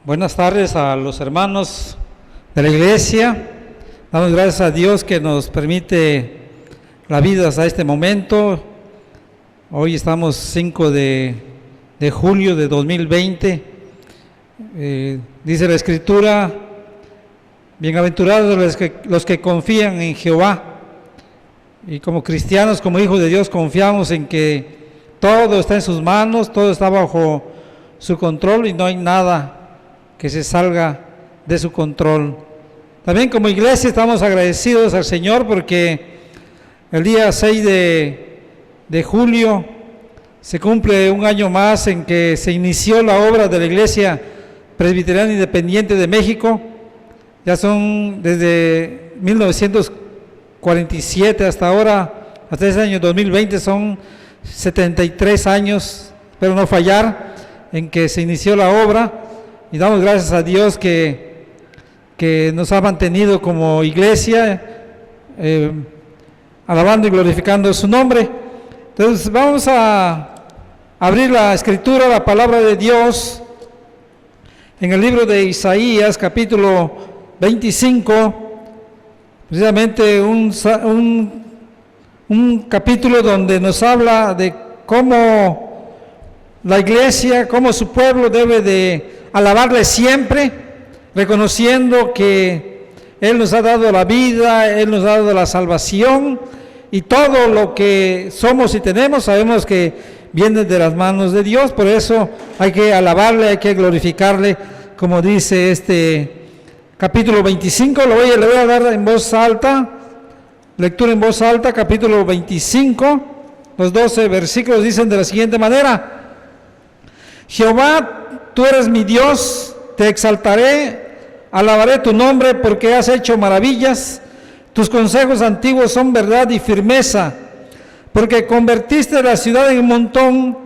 Buenas tardes a los hermanos de la iglesia. Damos gracias a Dios que nos permite la vida hasta este momento. Hoy estamos 5 de julio de 2020. Dice la Escritura: bienaventurados los que confían en Jehová. Y como cristianos, como hijos de Dios, confiamos en que todo está en sus manos, todo está bajo su control y no hay nada que se salga de su control. También como iglesia estamos agradecidos al Señor porque el día 6 de julio se cumple un año más en que se inició la obra de la Iglesia Presbiteriana Independiente de México. Ya son desde 1947 hasta ahora, hasta este año 2020, son 73 años, espero no fallar, en que se inició la obra. Y damos gracias a Dios que nos ha mantenido como iglesia, alabando y glorificando su nombre. Entonces vamos a abrir la Escritura, la palabra de Dios, en el libro de Isaías, capítulo 25, precisamente un capítulo donde nos habla de cómo la iglesia, cómo su pueblo debe de alabarle siempre, reconociendo que Él nos ha dado la vida, Él nos ha dado la salvación, y todo lo que somos y tenemos sabemos que viene de las manos de Dios. Por eso hay que alabarle, hay que glorificarle, como dice este capítulo 25. Le voy a dar en voz alta, lectura en voz alta, capítulo 25, los 12 versículos dicen de la siguiente manera: Jehová, tú eres mi Dios, te exaltaré, alabaré tu nombre porque has hecho maravillas. Tus consejos antiguos son verdad y firmeza, porque convertiste la ciudad en un montón,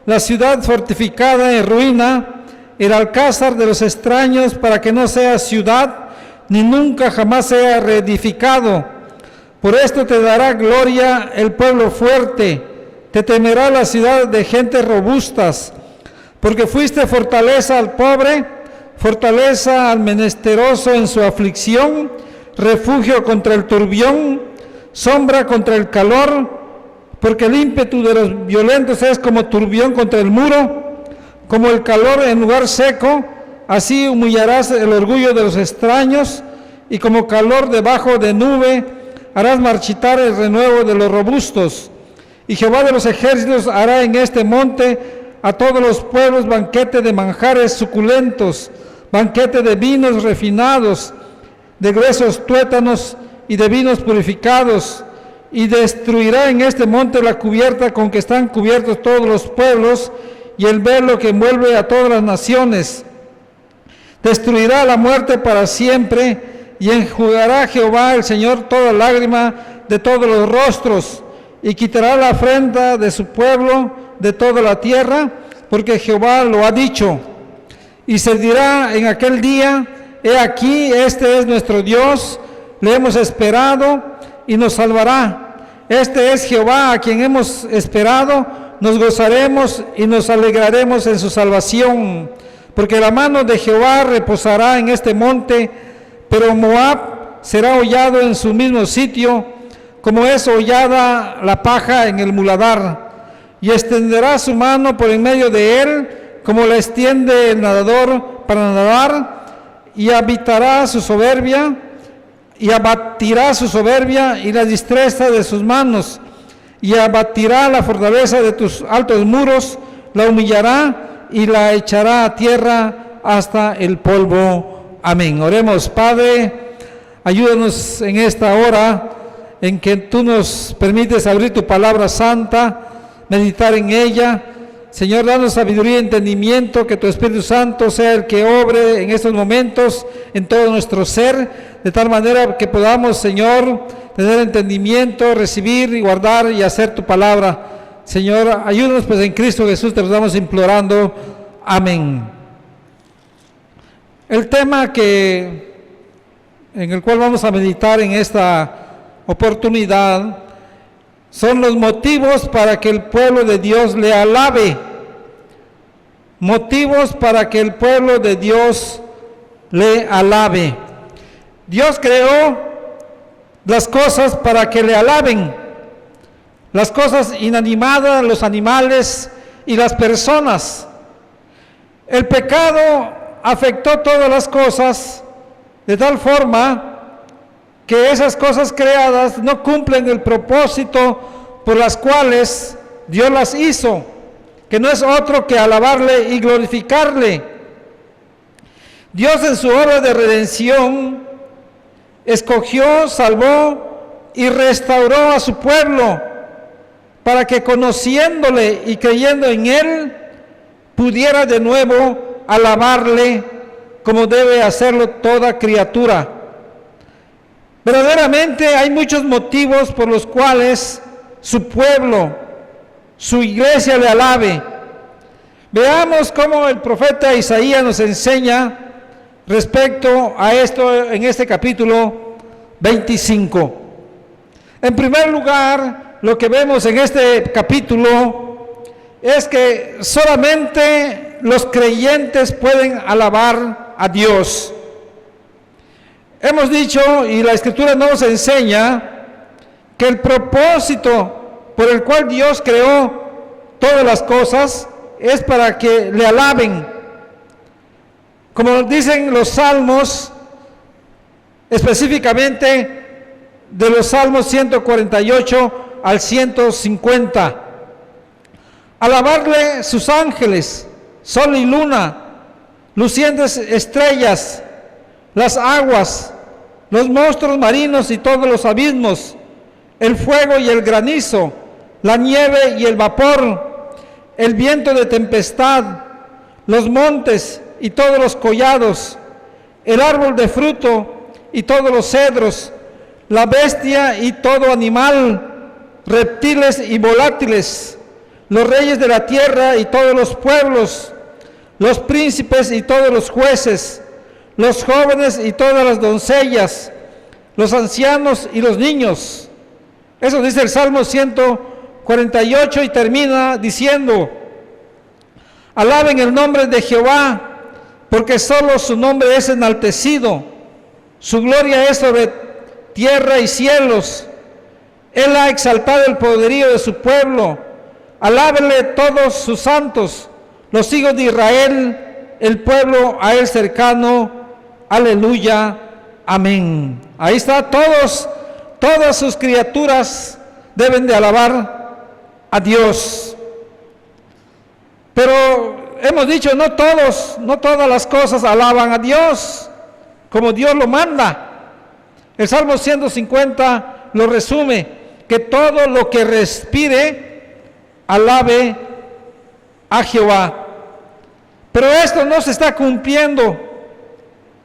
la ciudad fortificada en ruina, el alcázar de los extraños, para que no sea ciudad, ni nunca jamás sea reedificado. Por esto te dará gloria el pueblo fuerte, te temerá la ciudad de gentes robustas, porque fuiste fortaleza al pobre, fortaleza al menesteroso en su aflicción, refugio contra el turbión, sombra contra el calor, porque el ímpetu de los violentos es como turbión contra el muro, como el calor en lugar seco, así humillarás el orgullo de los extraños, y como calor debajo de nube, harás marchitar el renuevo de los robustos. Y Jehová de los ejércitos hará en este monte a todos los pueblos banquete de manjares suculentos, banquete de vinos refinados, de gruesos tuétanos y de vinos purificados, y destruirá en este monte la cubierta con que están cubiertos todos los pueblos y el velo que envuelve a todas las naciones. Destruirá la muerte para siempre, y enjugará Jehová el Señor toda lágrima de todos los rostros, y quitará la afrenta de su pueblo de toda la tierra, porque Jehová lo ha dicho. Y se dirá en aquel día: he aquí, este es nuestro Dios, le hemos esperado y nos salvará. Este es Jehová a quien hemos esperado, nos gozaremos y nos alegraremos en su salvación. Porque la mano de Jehová reposará en este monte, pero Moab será hollado en su mismo sitio, como es hollada la paja en el muladar. Y extenderá su mano por en medio de él, como la extiende el nadador para nadar, y habitará su soberbia, y abatirá su soberbia y la destreza de sus manos, y abatirá la fortaleza de tus altos muros, la humillará y la echará a tierra hasta el polvo. Amén. Oremos. Padre, ayúdanos en esta hora en que tú nos permites abrir tu palabra santa, meditar en ella. Señor, danos sabiduría y entendimiento, que tu Espíritu Santo sea el que obre en estos momentos en todo nuestro ser, de tal manera que podamos, Señor, tener entendimiento, recibir y guardar y hacer tu palabra. Señor, ayúdanos pues en Cristo Jesús, te lo estamos implorando. Amén. El tema en el cual vamos a meditar en esta oportunidad son los motivos para que el pueblo de Dios le alabe. motivos para que el pueblo de Dios le alabe. Dios creó las cosas para que le alaben, las cosas inanimadas, los animales y las personas. El pecado afectó todas las cosas de tal forma que esas cosas creadas no cumplen el propósito por las cuales Dios las hizo, que no es otro que alabarle y glorificarle. Dios en su obra de redención escogió, salvó y restauró a su pueblo para que conociéndole y creyendo en Él pudiera de nuevo alabarle como debe hacerlo toda criatura. Verdaderamente hay muchos motivos por los cuales su pueblo, su iglesia le alabe. Veamos cómo el profeta Isaías nos enseña respecto a esto en este capítulo 25. En primer lugar, lo que vemos en este capítulo es que solamente los creyentes pueden alabar a Dios. Hemos dicho, y la Escritura nos enseña, que el propósito por el cual Dios creó todas las cosas es para que le alaben. Como dicen los salmos, específicamente de los salmos 148 al 150. Alabarle sus ángeles, sol y luna, lucientes estrellas, las aguas, los monstruos marinos y todos los abismos, el fuego y el granizo, la nieve y el vapor, el viento de tempestad, los montes y todos los collados, el árbol de fruto y todos los cedros, la bestia y todo animal, reptiles y volátiles, los reyes de la tierra y todos los pueblos, los príncipes y todos los jueces, los jóvenes y todas las doncellas, los ancianos y los niños. Eso dice el Salmo 148 y termina diciendo: alaben el nombre de Jehová, porque solo su nombre es enaltecido, su gloria es sobre tierra y cielos. Él ha exaltado el poderío de su pueblo. Alábenle todos sus santos, los hijos de Israel, el pueblo a él cercano. Aleluya, amén. Ahí está, todas sus criaturas deben de alabar a Dios. Pero hemos dicho, no todas las cosas alaban a Dios como Dios lo manda. El Salmo 150 lo resume, que todo lo que respire alabe a Jehová. Pero esto no se está cumpliendo.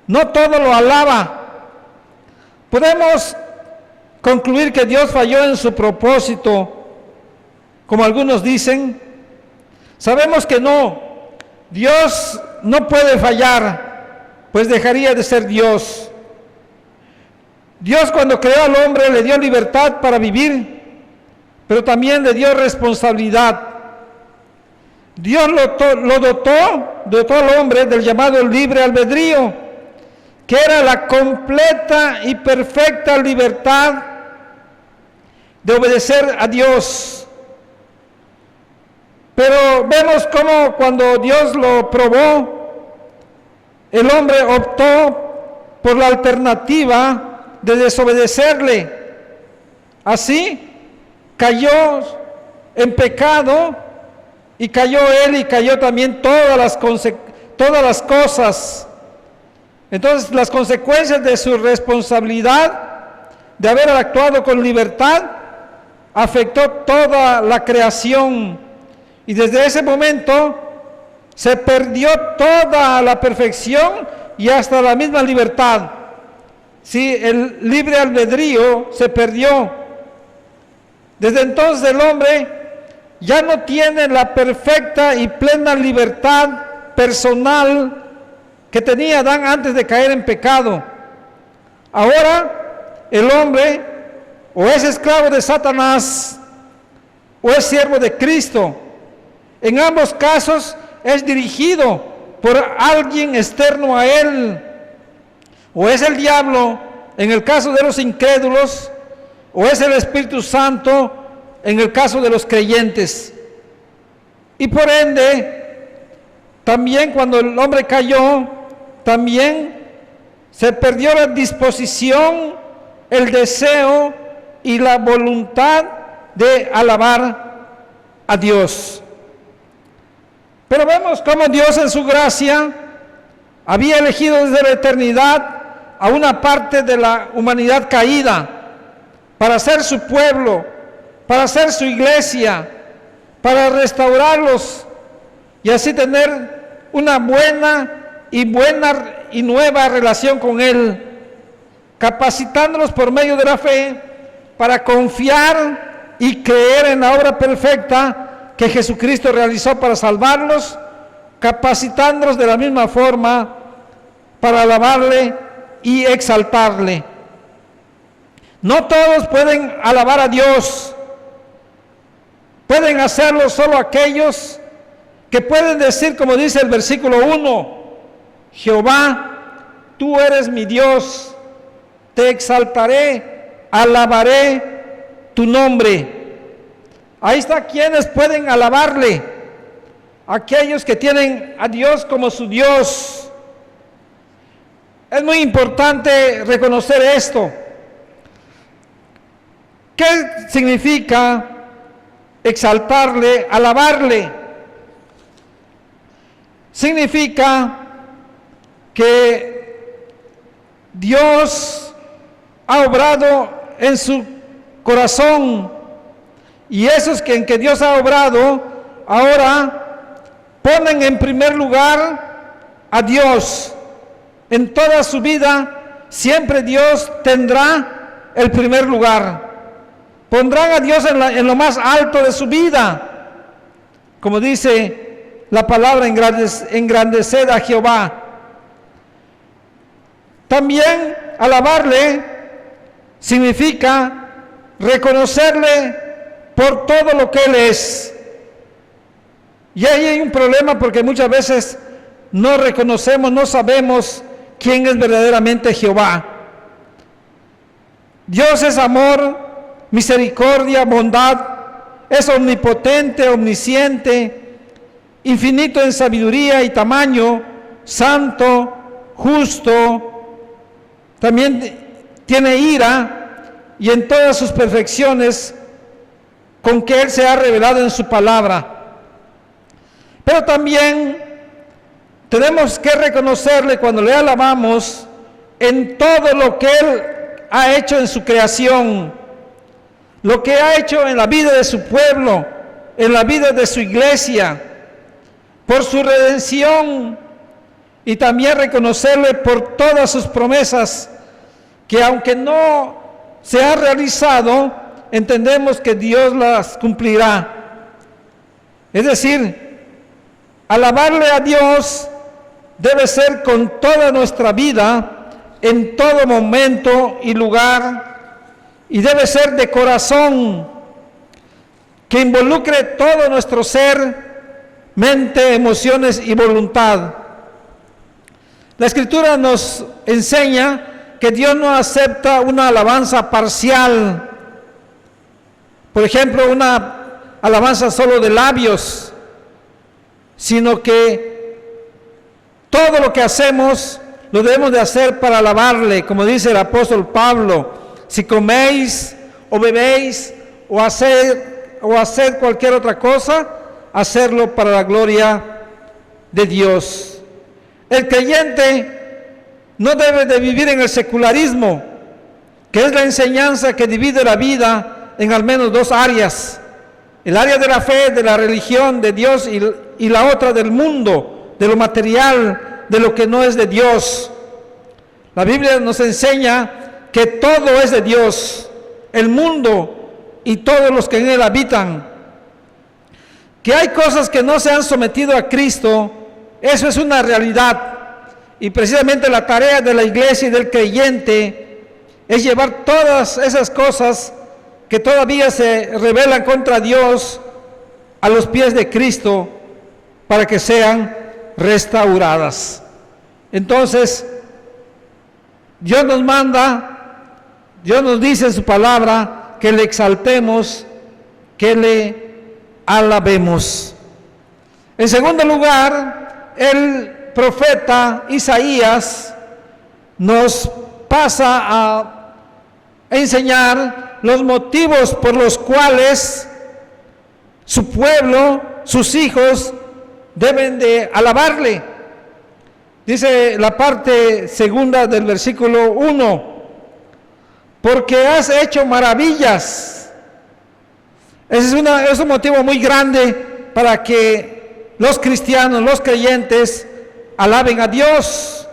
No todo lo alaba. Podemos concluir que Dios falló en su propósito, como algunos dicen. Sabemos que no. Dios no puede fallar, pues dejaría de ser Dios. Dios, cuando creó al hombre, le dio libertad para vivir, pero también le dio responsabilidad. Dios lo dotó al hombre del llamado libre albedrío, que era la completa y perfecta libertad de obedecer a Dios. Pero vemos cómo cuando Dios lo probó, el hombre optó por la alternativa de desobedecerle. Así cayó en pecado, y cayó él y cayó también todas las cosas. Entonces, las consecuencias de su responsabilidad de haber actuado con libertad afectó toda la creación, y desde ese momento se perdió toda la perfección y hasta la misma libertad. Sí, el libre albedrío se perdió. Desde entonces el hombre ya no tiene la perfecta y plena libertad personal que tenía Adán antes de caer en pecado. Ahora el hombre o es esclavo de Satanás o es siervo de Cristo. En ambos casos es dirigido por alguien externo a él, o es el diablo en el caso de los incrédulos, o es el Espíritu Santo en el caso de los creyentes. Y por ende, también cuando el hombre cayó, también se perdió la disposición, el deseo y la voluntad de alabar a Dios. Pero vemos cómo Dios en su gracia había elegido desde la eternidad a una parte de la humanidad caída para ser su pueblo, para ser su iglesia, para restaurarlos y así tener una buena y nueva relación con Él, capacitándolos por medio de la fe para confiar y creer en la obra perfecta que Jesucristo realizó para salvarlos, capacitándolos de la misma forma para alabarle y exaltarle. No todos pueden alabar a Dios. Pueden hacerlo solo aquellos que pueden decir, como dice el versículo 1, Jehová, tú eres mi Dios, te exaltaré, alabaré tu nombre. Ahí está quienes pueden alabarle, aquellos que tienen a Dios como su Dios. Es muy importante reconocer esto. ¿Qué significa exaltarle, alabarle? Significa que Dios ha obrado en su corazón, y esos en que Dios ha obrado ahora ponen en primer lugar a Dios. En toda su vida siempre Dios tendrá el primer lugar. Pondrán a Dios en lo más alto de su vida, como dice la palabra, engrandeced a Jehová. También alabarle significa reconocerle por todo lo que Él es. Y ahí hay un problema porque muchas veces no reconocemos, no sabemos quién es verdaderamente Jehová. Dios es amor, misericordia, bondad, es omnipotente, omnisciente, infinito en sabiduría y tamaño, santo, justo, también tiene ira, y en todas sus perfecciones con que Él se ha revelado en su palabra. Pero también tenemos que reconocerle cuando le alabamos en todo lo que Él ha hecho en su creación, lo que ha hecho en la vida de su pueblo, en la vida de su iglesia, por su redención, y también reconocerle por todas sus promesas, que aunque no se han realizado, entendemos que Dios las cumplirá. Es decir, alabarle a Dios debe ser con toda nuestra vida, en todo momento y lugar, y debe ser de corazón, que involucre todo nuestro ser, mente, emociones y voluntad. La Escritura nos enseña que Dios no acepta una alabanza parcial, por ejemplo, una alabanza solo de labios, sino que todo lo que hacemos lo debemos de hacer para alabarle, como dice el apóstol Pablo: si coméis o bebéis o haced cualquier otra cosa, hacerlo para la gloria de Dios. El creyente no debe de vivir en el secularismo, que es la enseñanza que divide la vida en al menos dos áreas: el área de la fe, de la religión, de Dios, y la otra del mundo, de lo material, de lo que no es de Dios. La Biblia nos enseña que todo es de Dios, el mundo y todos los que en él habitan. Que hay cosas que no se han sometido a Cristo, eso es una realidad. Y precisamente la tarea de la iglesia y del creyente es llevar todas esas cosas que todavía se rebelan contra Dios a los pies de Cristo, para que sean restauradas. Entonces, Dios nos manda, Dios nos dice en su palabra que le exaltemos, que le alabemos. En segundo lugar, el profeta Isaías nos pasa a enseñar los motivos por los cuales su pueblo, sus hijos, deben de alabarle. Dice la parte segunda del versículo 1, porque has hecho maravillas. Ese es un motivo muy grande para que los cristianos, los creyentes, alaben a Dios.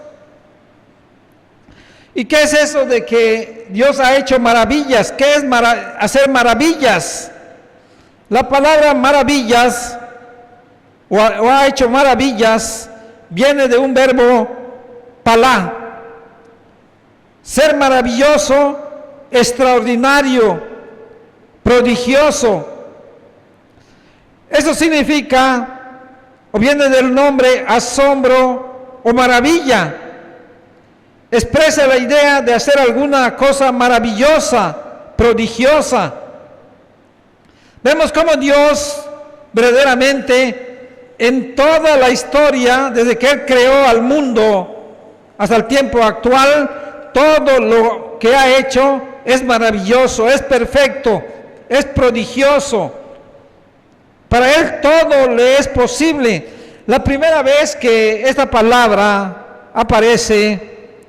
¿Y qué es eso de que Dios ha hecho maravillas? ¿Qué es hacer maravillas? La palabra maravillas o ha hecho maravillas viene de un verbo palá, ser maravilloso, extraordinario, prodigioso. Eso significa, o viene del nombre asombro o maravilla. Expresa la idea de hacer alguna cosa maravillosa, prodigiosa. Vemos cómo Dios verdaderamente en toda la historia, desde que Él creó al mundo hasta el tiempo actual, todo lo que ha hecho es maravilloso, es perfecto, es prodigioso. Para Él todo le es posible. La primera vez que esta palabra aparece,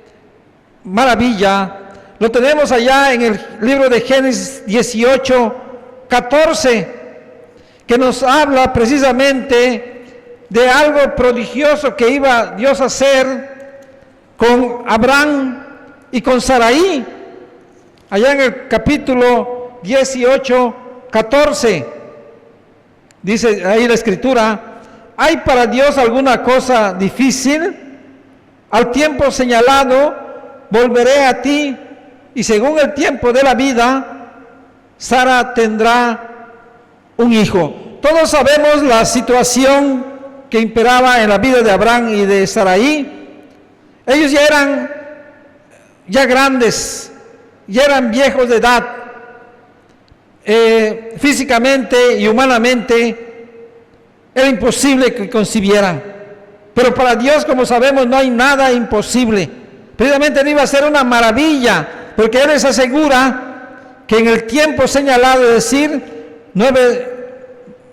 maravilla, lo tenemos allá en el libro de Génesis 18:14, que nos habla precisamente de algo prodigioso que iba Dios a hacer con Abraham y con Sarai. Allá en el capítulo 18:14 dice ahí la escritura: ¿hay para Dios alguna cosa difícil? Al tiempo señalado volveré a ti, y según el tiempo de la vida, Sara tendrá un hijo. Todos sabemos la situación que imperaba en la vida de Abraham y de Sarai. Ellos ya eran grandes, ya eran viejos de edad, físicamente y humanamente era imposible que concibieran. Pero para Dios, como sabemos, no hay nada imposible. Precisamente iba a ser una maravilla, porque Él les asegura que en el tiempo señalado, es decir, 9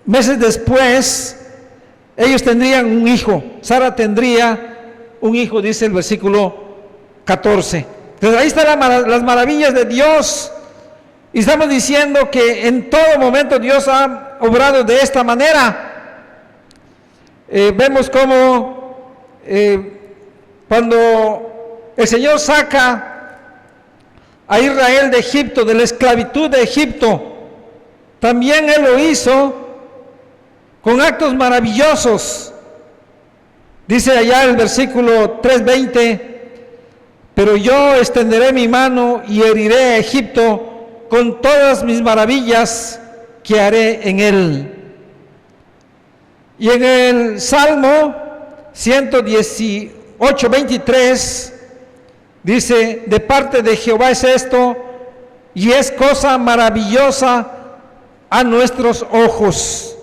meses después, ellos tendrían un hijo. Sara tendría un hijo, dice el versículo 14. Entonces ahí están las maravillas de Dios. Y estamos diciendo que en todo momento Dios ha obrado de esta manera. Vemos cómo cuando el Señor saca a Israel de Egipto, de la esclavitud de Egipto, también Él lo hizo con actos maravillosos. Dice allá el versículo 3:20, pero yo extenderé mi mano y heriré a Egipto con todas mis maravillas que haré en él. Y en el Salmo 118:23 dice: de parte de Jehová es esto, y es cosa maravillosa a nuestros ojos.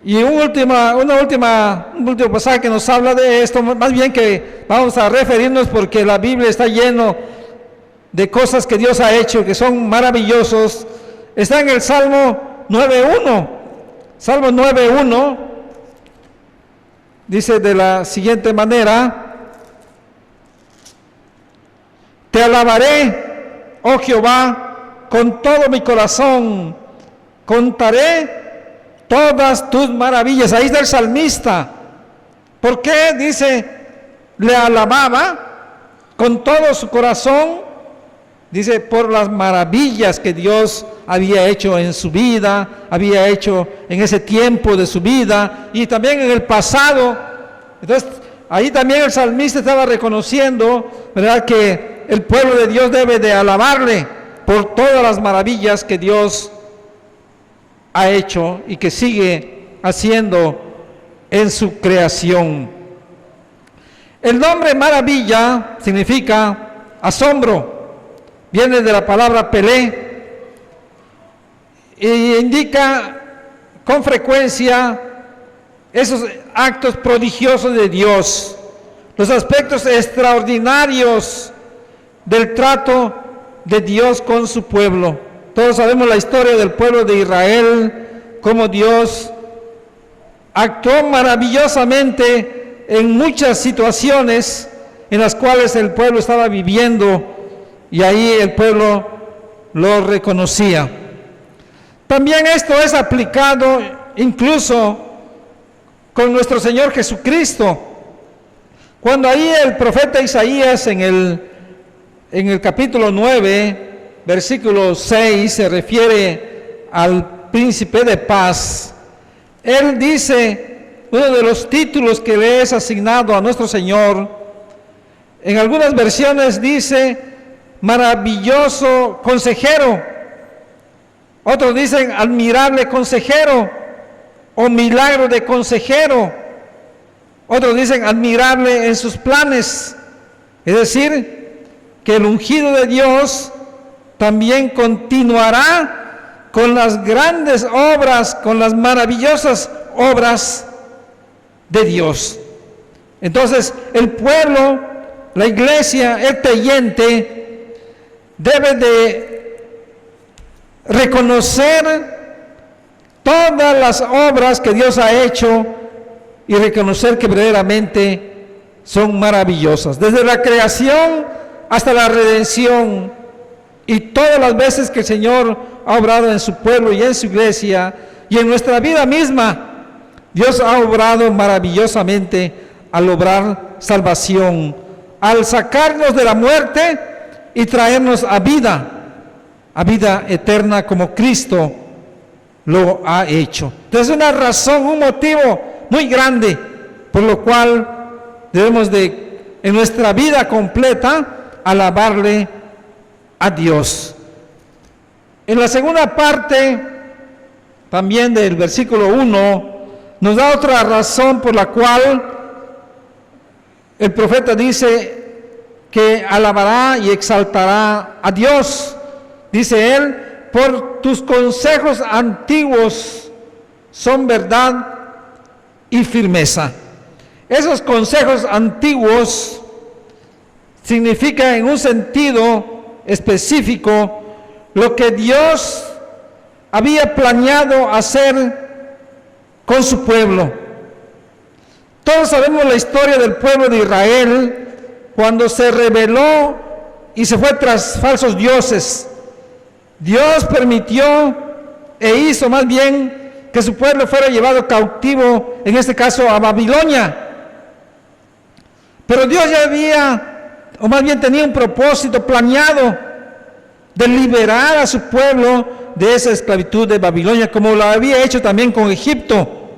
Y un último pasaje que nos habla de esto, más bien que vamos a referirnos, porque la Biblia está lleno de cosas que Dios ha hecho, que son maravillosos. Está en el Salmo 9:1. Salmo 9:1 dice de la siguiente manera: te alabaré, oh Jehová, con todo mi corazón, contaré todas tus maravillas. Ahí está el salmista. ¿Por qué? Dice, le alababa con todo su corazón. Dice, por las maravillas que Dios había hecho en su vida, había hecho en ese tiempo de su vida y también en el pasado. Entonces, ahí también el salmista estaba reconociendo, ¿verdad?, que el pueblo de Dios debe de alabarle por todas las maravillas que Dios ha hecho y que sigue haciendo en su creación. El nombre maravilla significa asombro, viene de la palabra pelé y indica con frecuencia esos actos prodigiosos de Dios, los aspectos extraordinarios del trato de Dios con su pueblo. Todos sabemos la historia del pueblo de Israel, cómo Dios actuó maravillosamente en muchas situaciones en las cuales el pueblo estaba viviendo y ahí el pueblo lo reconocía. También esto es aplicado incluso con nuestro Señor Jesucristo. Cuando ahí el profeta Isaías en el capítulo 9, versículo 6, se refiere al príncipe de paz. Él dice, uno de los títulos que le es asignado a nuestro Señor, en algunas versiones dice, maravilloso consejero. Otros dicen, admirable consejero, o milagro de consejero. Otros dicen, admirable en sus planes. Es decir, que el ungido de Dios también continuará con las grandes obras, con las maravillosas obras de Dios. Entonces, el pueblo, la iglesia, el creyente, debe de reconocer todas las obras que Dios ha hecho y reconocer que verdaderamente son maravillosas. Desde la creación hasta la redención y todas las veces que el Señor ha obrado en su pueblo y en su iglesia y en nuestra vida misma, Dios ha obrado maravillosamente al obrar salvación, al sacarnos de la muerte y traernos a vida eterna como Cristo lo ha hecho. Entonces, una razón, un motivo muy grande por lo cual debemos de, en nuestra vida completa, alabarle a Dios. En la segunda parte, también del versículo 1, nos da otra razón por la cual el profeta dice que alabará y exaltará a Dios. Dice él, por tus consejos antiguos son verdad y firmeza. Esos consejos antiguos significan en un sentido específico lo que Dios había planeado hacer con su pueblo. Todos sabemos la historia del pueblo de Israel cuando se rebeló y se fue tras falsos dioses. Dios permitió e hizo más bien que su pueblo fuera llevado cautivo, en este caso a Babilonia. Pero Dios ya había, o más bien tenía un propósito planeado de liberar a su pueblo de esa esclavitud de Babilonia, como lo había hecho también con Egipto.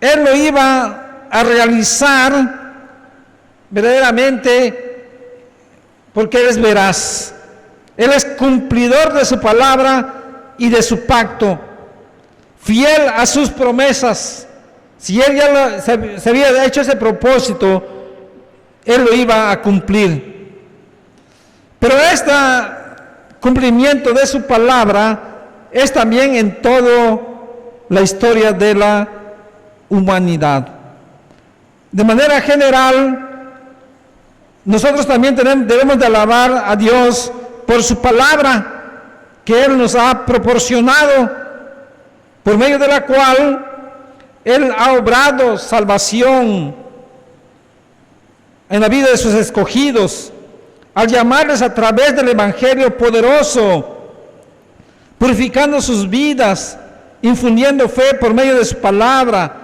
Él lo iba a realizar verdaderamente porque Él es veraz. Él es cumplidor de su palabra y de su pacto, fiel a sus promesas. Si Él ya se había hecho ese propósito, Él lo iba a cumplir. Pero este cumplimiento de su palabra es también en toda la historia de la humanidad. De manera general, nosotros también debemos de alabar a Dios por su palabra que Él nos ha proporcionado, por medio de la cual Él ha obrado salvación en la vida de sus escogidos, al llamarles a través del Evangelio poderoso, purificando sus vidas, infundiendo fe por medio de su palabra,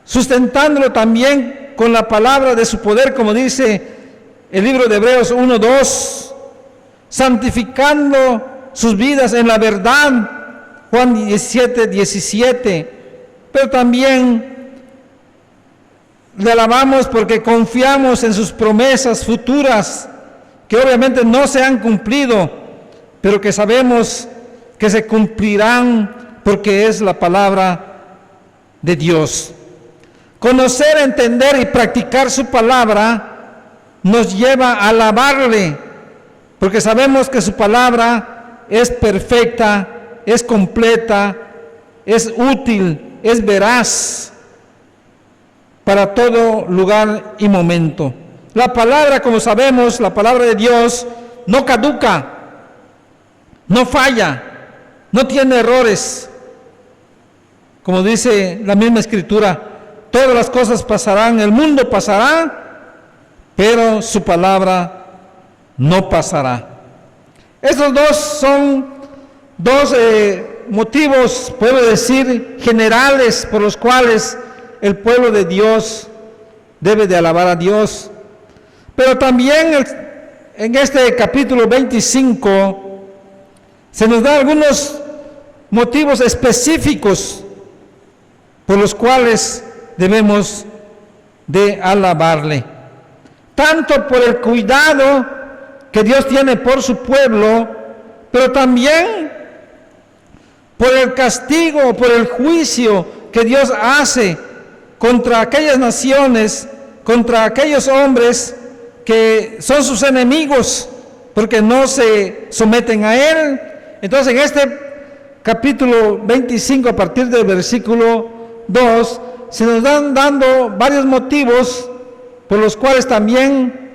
sustentándolo también con la palabra de su poder, como dice el libro de Hebreos 1:2, santificando sus vidas en la verdad, Juan 17:17, pero también le alabamos porque confiamos en sus promesas futuras, que obviamente no se han cumplido, pero que sabemos que se cumplirán porque es la palabra de Dios. Conocer, entender y practicar su palabra nos lleva a alabarle, porque sabemos que su palabra es perfecta, es completa, es útil, es veraz para todo lugar y momento. La palabra, como sabemos, la palabra de Dios no caduca, no falla, no tiene errores. Como dice la misma Escritura, todas las cosas pasarán, el mundo pasará, pero su palabra no pasará. Estos dos son dos motivos, puedo decir, generales por los cuales el pueblo de Dios debe de alabar a Dios. Pero también en este capítulo 25 se nos da algunos motivos específicos por los cuales debemos de alabarle. Tanto por el cuidado que Dios tiene por su pueblo, pero también por el castigo, por el juicio que Dios hace contra aquellas naciones, contra aquellos hombres que son sus enemigos, porque no se someten a Él. Entonces, en este capítulo 25, a partir del versículo 2, se nos dan dando varios motivos por los cuales también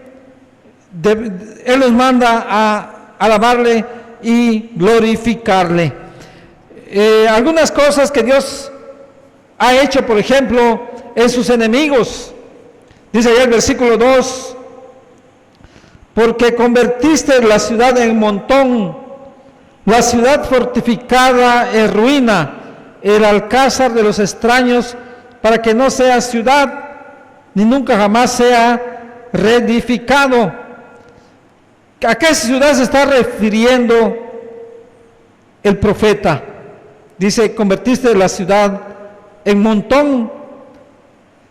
Él nos manda a alabarle y glorificarle. Algunas cosas que Dios ha hecho, por ejemplo, en sus enemigos. Dice allá el versículo 2, porque convertiste la ciudad en montón, la ciudad fortificada en ruina, el alcázar de los extraños, para que no sea ciudad, ni nunca jamás sea reedificado. ¿A qué ciudad se está refiriendo el profeta? Dice, convertiste la ciudad en montón.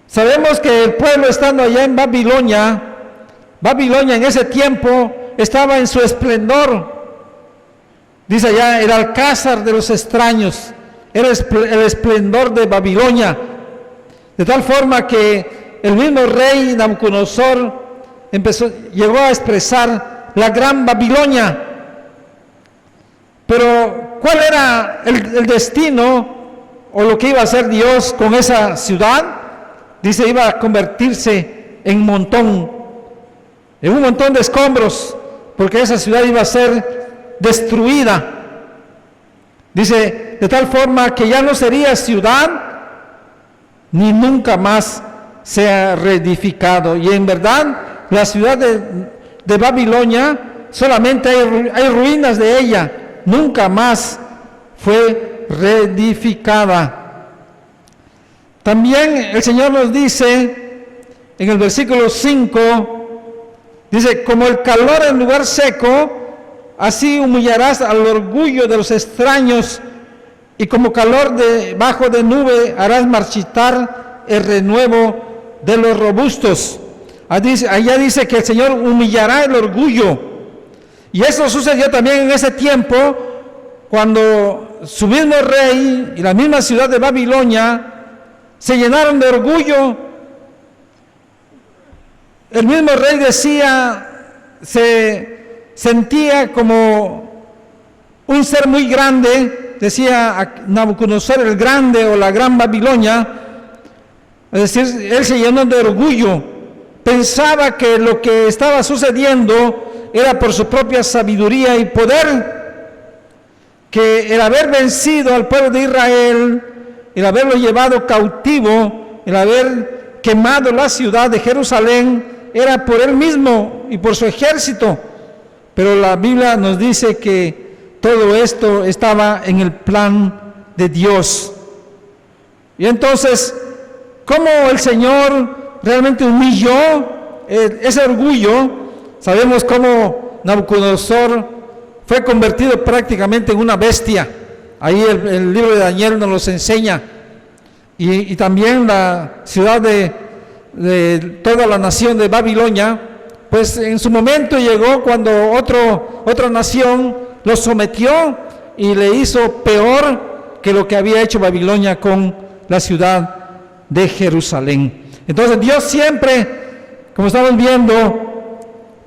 Sabemos que el pueblo, estando allá en Babilonia en ese tiempo estaba en su esplendor. Dice allá, el alcázar de los extraños, era el esplendor de Babilonia, de tal forma que el mismo rey Nabucodonosor llegó a expresar la gran Babilonia. Pero ¿cuál era el destino o lo que iba a hacer Dios con esa ciudad? Dice, iba a convertirse en un montón de escombros, porque esa ciudad iba a ser destruida. Dice, de tal forma que ya no sería ciudad, ni nunca más sea reedificado. Y en verdad, la ciudad de Babilonia, solamente hay ruinas de ella, nunca más fue reedificada. También el Señor nos dice, en el versículo 5, dice, como el calor en lugar seco, así humillarás al orgullo de los extraños, y como calor debajo de nube harás marchitar el renuevo de los robustos. Allá dice que el Señor humillará el orgullo. Y eso sucedió también en ese tiempo, cuando su mismo rey y la misma ciudad de Babilonia se llenaron de orgullo. El mismo rey se sentía como un ser muy grande, decía Nabucodonosor el Grande o la Gran Babilonia. Es decir, él se llenó de orgullo, pensaba que lo que estaba sucediendo era por su propia sabiduría y poder, que el haber vencido al pueblo de Israel, el haberlo llevado cautivo, el haber quemado la ciudad de Jerusalén, era por él mismo y por su ejército. Pero la Biblia nos dice que todo esto estaba en el plan de Dios. Y entonces, ¿cómo el Señor realmente humilló ese orgullo? Sabemos cómo Nabucodonosor fue convertido prácticamente en una bestia. Ahí el libro de Daniel nos los enseña. Y también la ciudad de toda la nación de Babilonia, pues en su momento llegó cuando otra nación lo sometió y le hizo peor que lo que había hecho Babilonia con la ciudad de Jerusalén. Entonces Dios siempre, como estamos viendo,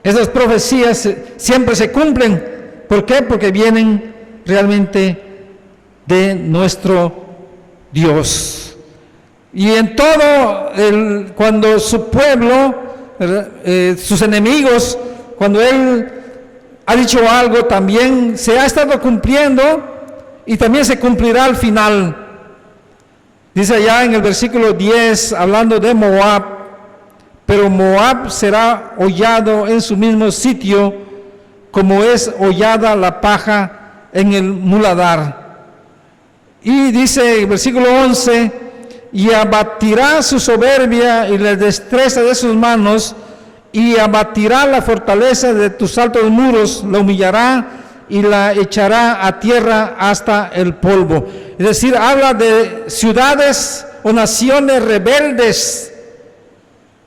esas profecías siempre se cumplen. ¿Por qué? Porque vienen realmente de nuestro Dios. Y en todo, cuando su pueblo, sus enemigos, cuando Él ha dicho algo, también se ha estado cumpliendo y también se cumplirá al final. Dice allá en el versículo 10, hablando de Moab, pero Moab será hollado en su mismo sitio, como es hollada la paja en el muladar. Y dice el versículo 11, y abatirá su soberbia y la destreza de sus manos, y abatirá la fortaleza de tus altos muros, la humillará y la echará a tierra hasta el polvo. Es decir, habla de ciudades o naciones rebeldes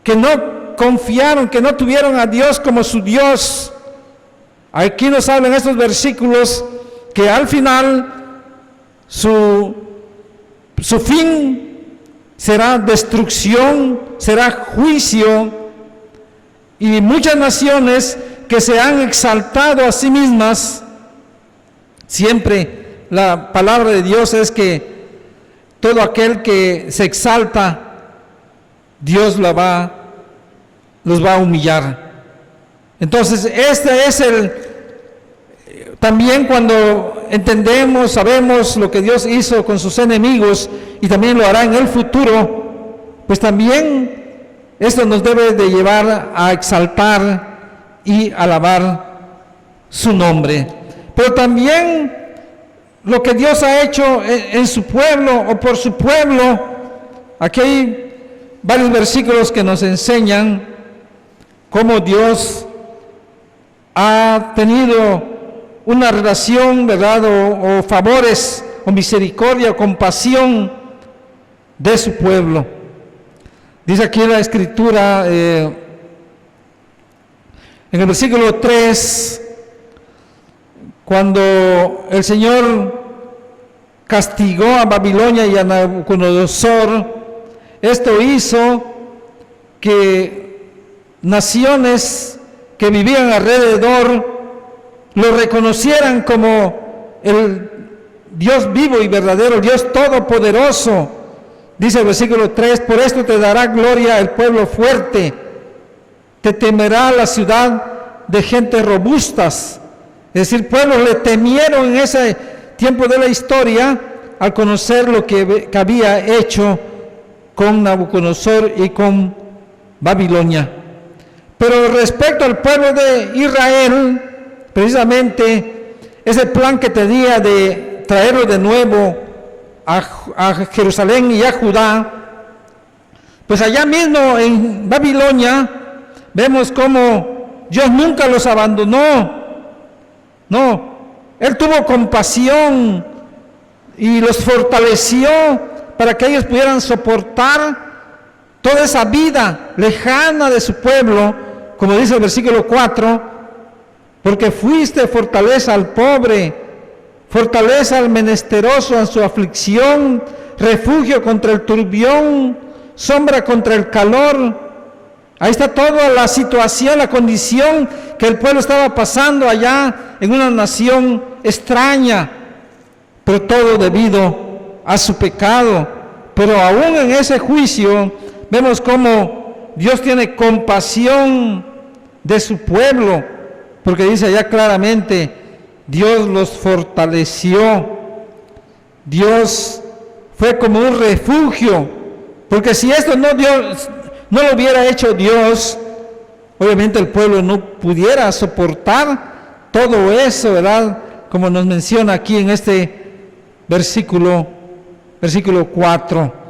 que no confiaron, que no tuvieron a Dios como su Dios. Aquí nos hablan estos versículos que al final su fin será destrucción, será juicio, y muchas naciones que se han exaltado a sí mismas. Siempre la palabra de Dios es que todo aquel que se exalta, Dios los va a humillar. Entonces este es también cuando entendemos, sabemos lo que Dios hizo con sus enemigos y también lo hará en el futuro, pues también esto nos debe de llevar a exaltar y alabar su nombre. Pero también lo que Dios ha hecho en su pueblo o por su pueblo. Aquí hay varios versículos que nos enseñan cómo Dios ha tenido una relación, ¿verdad? O favores, o misericordia, o compasión de su pueblo. Dice aquí la Escritura, en el versículo 3, cuando el Señor castigó a Babilonia y a Nabucodonosor, esto hizo que naciones que vivían alrededor lo reconocieran como el Dios vivo y verdadero, Dios todopoderoso. Dice el versículo 3, por esto te dará gloria el pueblo fuerte, te temerá la ciudad de gentes robustas. Es decir, pueblos le temieron en ese tiempo de la historia al conocer lo que había hecho con Nabucodonosor y con Babilonia. Pero respecto al pueblo de Israel, precisamente ese plan que tenía de traerlo de nuevo a Jerusalén y a Judá, pues allá mismo en Babilonia vemos cómo Dios nunca los abandonó. No, Él tuvo compasión y los fortaleció para que ellos pudieran soportar toda esa vida lejana de su pueblo, como dice el versículo 4, porque fuiste fortaleza al pobre, fortaleza al menesteroso en su aflicción, refugio contra el turbión, sombra contra el calor. Ahí está toda la situación, la condición que el pueblo estaba pasando allá en una nación extraña, pero todo debido a su pecado. Pero aún en ese juicio vemos cómo Dios tiene compasión de su pueblo, porque dice allá claramente, Dios los fortaleció, Dios fue como un refugio, porque si esto no lo hubiera hecho Dios, obviamente el pueblo no pudiera soportar todo eso, ¿verdad? Como nos menciona aquí en este versículo 4.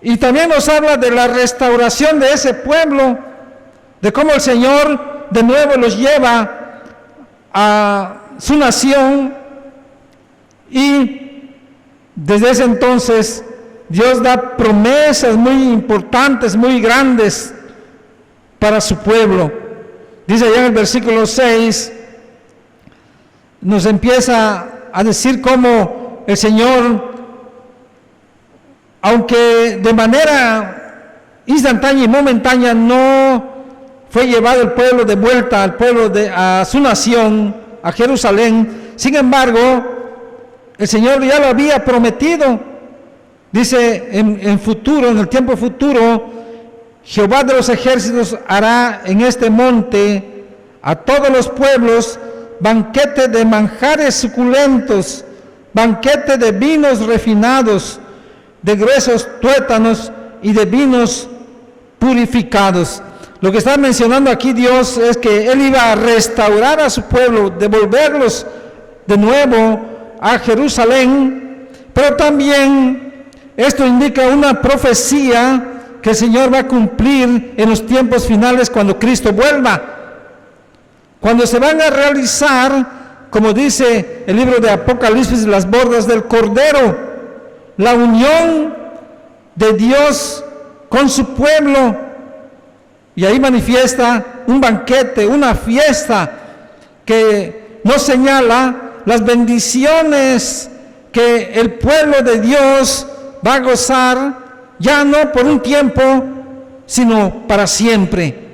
Y también nos habla de la restauración de ese pueblo, de cómo el Señor de nuevo los lleva a su nación, y desde ese entonces Dios da promesas muy importantes, muy grandes para su pueblo. Dice allá en el versículo 6, nos empieza a decir cómo el Señor aunque de manera instantánea y momentánea no fue llevado el pueblo de vuelta a su nación, a Jerusalén. Sin embargo, el Señor ya lo había prometido. Dice en el tiempo futuro, Jehová de los ejércitos hará en este monte a todos los pueblos banquete de manjares suculentos, banquete de vinos refinados, de gruesos tuétanos y de vinos purificados. Lo que está mencionando aquí Dios es que Él iba a restaurar a su pueblo, devolverlos de nuevo a Jerusalén, pero también esto indica una profecía que el Señor va a cumplir en los tiempos finales cuando Cristo vuelva. Cuando se van a realizar, como dice el libro de Apocalipsis, las bodas del Cordero, la unión de Dios con su pueblo. Y ahí manifiesta un banquete, una fiesta que nos señala las bendiciones que el pueblo de Dios va a gozar, ya no por un tiempo, sino para siempre.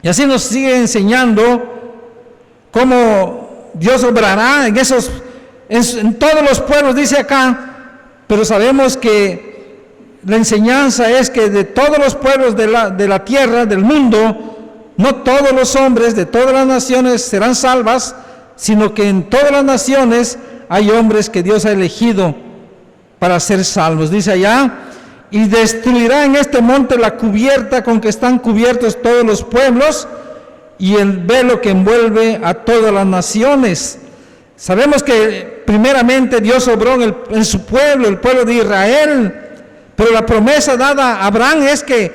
Y así nos sigue enseñando cómo Dios obrará en todos los pueblos, dice acá, pero sabemos que la enseñanza es que de todos los pueblos de la tierra, del mundo, no todos los hombres de todas las naciones serán salvas, sino que en todas las naciones hay hombres que Dios ha elegido para ser salvos. Dice allá, y destruirá en este monte la cubierta con que están cubiertos todos los pueblos y el velo que envuelve a todas las naciones. Sabemos que primeramente Dios obró en su pueblo, el pueblo de Israel, pero la promesa dada a Abraham es que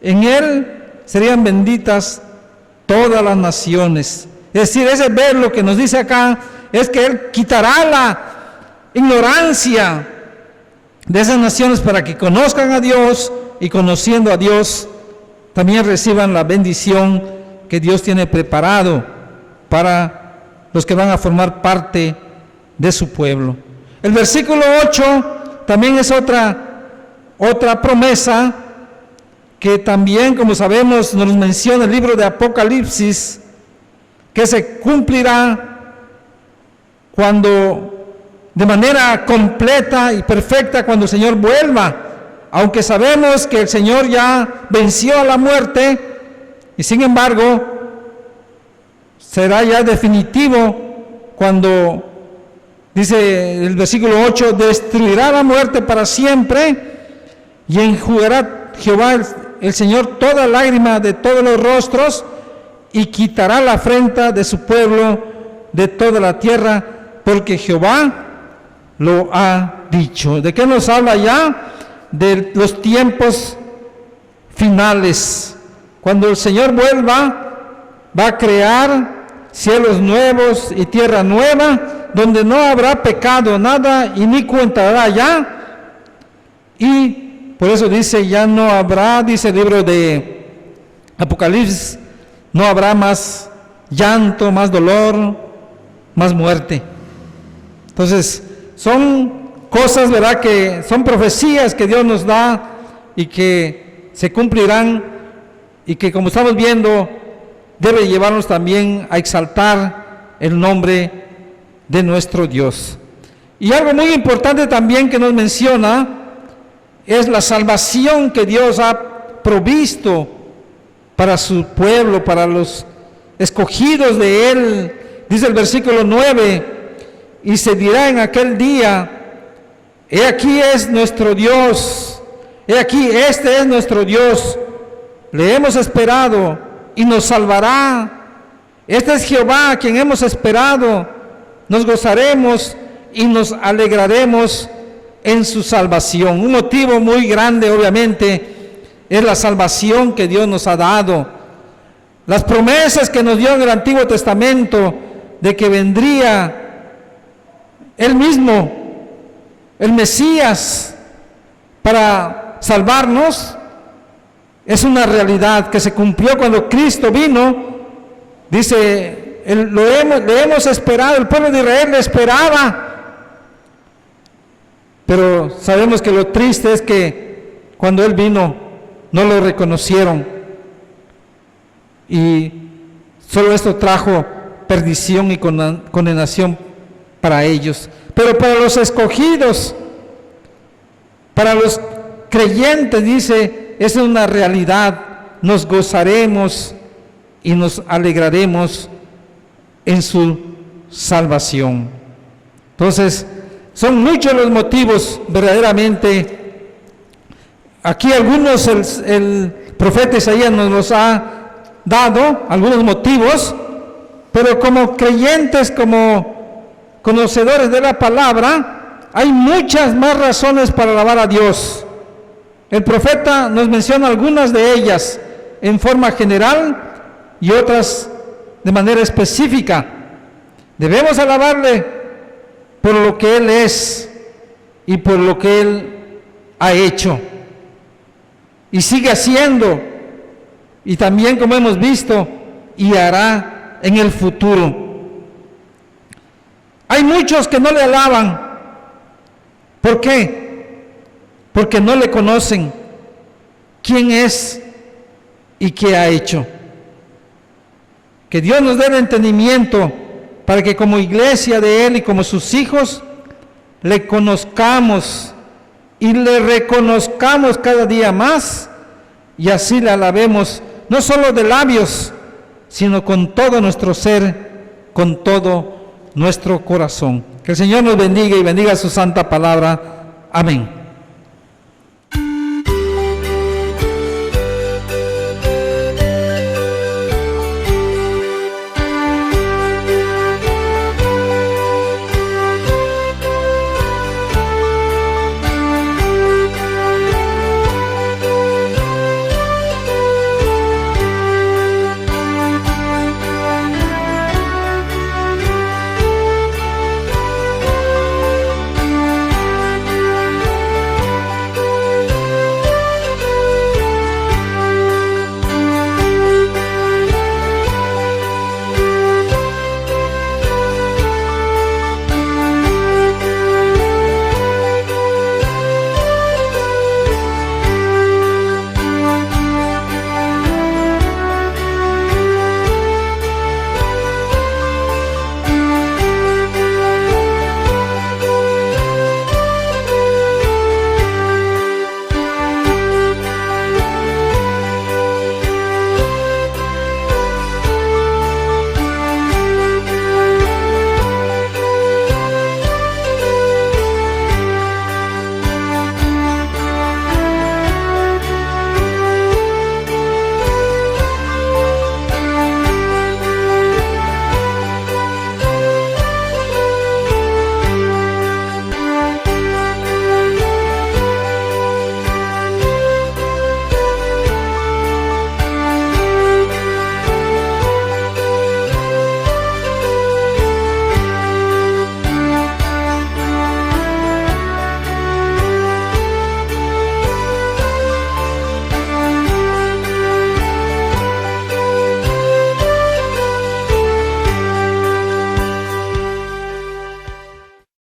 en él serían benditas todas las naciones. Es decir, ese velo que nos dice acá es que Él quitará la ignorancia de esas naciones para que conozcan a Dios y conociendo a Dios también reciban la bendición que Dios tiene preparado para los que van a formar parte de su pueblo. El versículo 8 también es otra promesa que también, como sabemos, nos menciona el libro de Apocalipsis, que se cumplirá cuando, de manera completa y perfecta, cuando el Señor vuelva. Aunque sabemos que el Señor ya venció a la muerte, y sin embargo, será ya definitivo cuando, dice el versículo 8, destruirá la muerte para siempre, y enjugará Jehová el Señor toda lágrima de todos los rostros, y quitará la afrenta de su pueblo de toda la tierra, porque Jehová lo ha dicho. ¿De qué nos habla ya? De los tiempos finales. Cuando el Señor vuelva, va a crear cielos nuevos y tierra nueva, donde no habrá pecado, nada inicuo entrará ya. Y por eso dice, ya no habrá, dice el libro de Apocalipsis, no habrá más llanto, más dolor, más muerte. Entonces, son cosas, ¿verdad?, que son profecías que Dios nos da y que se cumplirán y que, como estamos viendo, debe llevarnos también a exaltar el nombre de nuestro Dios. Y algo muy importante también que nos menciona es la salvación que Dios ha provisto para su pueblo, para los escogidos de Él. Dice el versículo 9, y se dirá en aquel día, he aquí es nuestro Dios, he aquí este es nuestro Dios, le hemos esperado y nos salvará. Este es Jehová a quien hemos esperado, nos gozaremos y nos alegraremos en su salvación. Un motivo muy grande, obviamente, es la salvación que Dios nos ha dado. Las promesas que nos dio en el Antiguo Testamento de que vendría Él mismo, el Mesías, para salvarnos, es una realidad que se cumplió cuando Cristo vino. Dice, le hemos esperado, el pueblo de Israel le esperaba. Pero sabemos que lo triste es que cuando Él vino no lo reconocieron y solo esto trajo perdición y condenación para ellos. Pero para los escogidos, para los creyentes, dice, es una realidad. Nos gozaremos y nos alegraremos en su salvación. Entonces, son muchos los motivos verdaderamente. Aquí algunos el profeta Isaías nos los ha dado, algunos motivos, pero como creyentes, como conocedores de la palabra, hay muchas más razones para alabar a Dios. El profeta nos menciona algunas de ellas en forma general y otras de manera específica. Debemos alabarle por lo que Él es y por lo que Él ha hecho y sigue haciendo, y también, como hemos visto, y hará en el futuro. Hay muchos que no le alaban. ¿Por qué? Porque no le conocen quién es y qué ha hecho. Que Dios nos dé el entendimiento para que como iglesia de Él y como sus hijos le conozcamos y le reconozcamos cada día más, y así le alabemos no solo de labios, sino con todo nuestro ser, con todo nuestro corazón. Que el Señor nos bendiga y bendiga su santa palabra. Amén.